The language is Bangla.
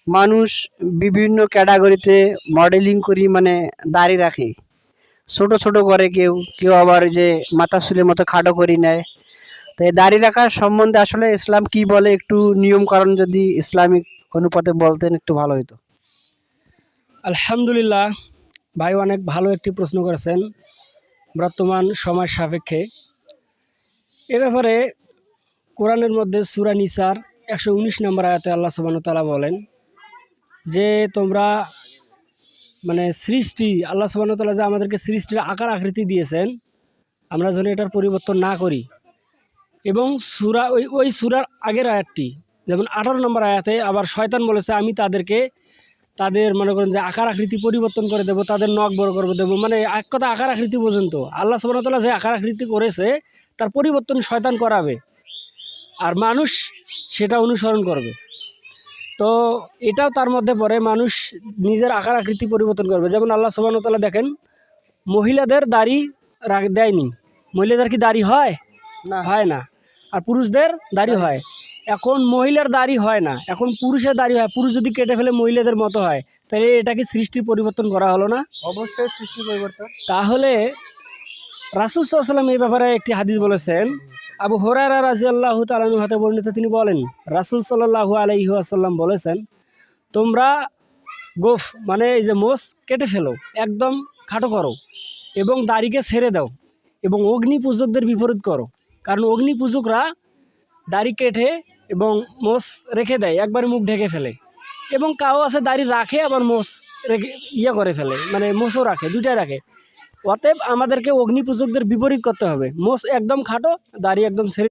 মানুষ বিভিন্ন ক্যাটাগরিতে মডেলিং করি মানে দাড়ি রাখে, ছোট ছোট করে, কেউ কেউ আবার যে মাথা চুলের মতো খাটো করি নেয়। তো এই দাড়ি রাখার সম্বন্ধে আসলে ইসলাম কি বলে, একটু নিয়ম কারণ যদি ইসলামিক অনুপাতে বলতেন একটু ভালো হতো। আলহামদুলিল্লাহ, ভাই অনেক ভালো একটি প্রশ্ন করেছেন বর্তমান সময় সাপেক্ষে। এ ব্যাপারে কোরআনের মধ্যে সূরা নিসার 119 নম্বর আয়াতে আল্লাহ সুবহানাহু ওয়া তাআলা বলেন যে তোমরা মানে সৃষ্টি, আল্লাহ সুবহানাহু ওয়া তাআলা যে আমাদেরকে সৃষ্টির আকার আকৃতি দিয়েছেন, আমরা যেন এটার পরিবর্তন না করি। এবং সূরা ওই সূরার আগের আয়াতটি, যেমন 18 নম্বর আয়াতে আবার শয়তান বলেছে আমি তাদের মনে করেন যে আকার আকৃতি পরিবর্তন করে দেবো, তাদের নখ বড় করে দেবো, মানে এক কথা আকার আকৃতি পর্যন্ত আল্লাহ সুবহানাহু ওয়া তাআলা যে আকার আকৃতি করেছে তার পরিবর্তন শয়তান করাবে, আর মানুষ সেটা অনুসরণ করবে। তো এটাও তার মধ্যে পড়ে, মানুষ নিজের আকার আকৃতি পরিবর্তন করবে। যেমন আল্লাহ সুবহানাহু ওয়া তাআলা দেখেন মহিলাদের দাড়ি দেয়নি, মহিলাদের কি দাড়ি হয়? না, হয় না। আর পুরুষদের দাড়ি হয়। এখন মহিলার দাড়ি হয় না, এখন পুরুষের দাড়ি হয়। পুরুষ যদি কেটে ফেলে মহিলাদের মতো হয়, তাহলে এটা কি সৃষ্টির পরিবর্তন করা হলো না? অবশ্যই সৃষ্টি পরিবর্তন। তাহলে রাসূল সাল্লাল্লাহু আলাইহি ওয়াসাল্লাম এই ব্যাপারে একটি হাদিস বলেছেন। আবু হুরায়রা রাদিয়াল্লাহু তাআলা আনহু হতে বর্ণিত, তিনি বলেন রাসূল সাল্লাল্লাহু আলাইহি ওয়াসাল্লাম বলেছেন, তোমরা গোফ মানে এই যে মোষ কেটে ফেলো, একদম খাটো করো এবং দাড়িকে ছেড়ে দাও এবং অগ্নি পূজকদের বিপরীত করো। কারণ অগ্নি পূজকরা দাড়ি কেটে এবং মোষ রেখে দেয়, একবারে মুখ ঢেকে ফেলে। এবং কাউ আছে দাড়ি রাখে আবার মোষ রেখে করে ফেলে, মানে মোষও রাখে, দুইটাই রাখে। অতএব আমাদেরকে অগ্নি পূজকদের বিপরীত করতে হবে, মোষ একদম খাটো, দাড়ি একদম ছেড়ে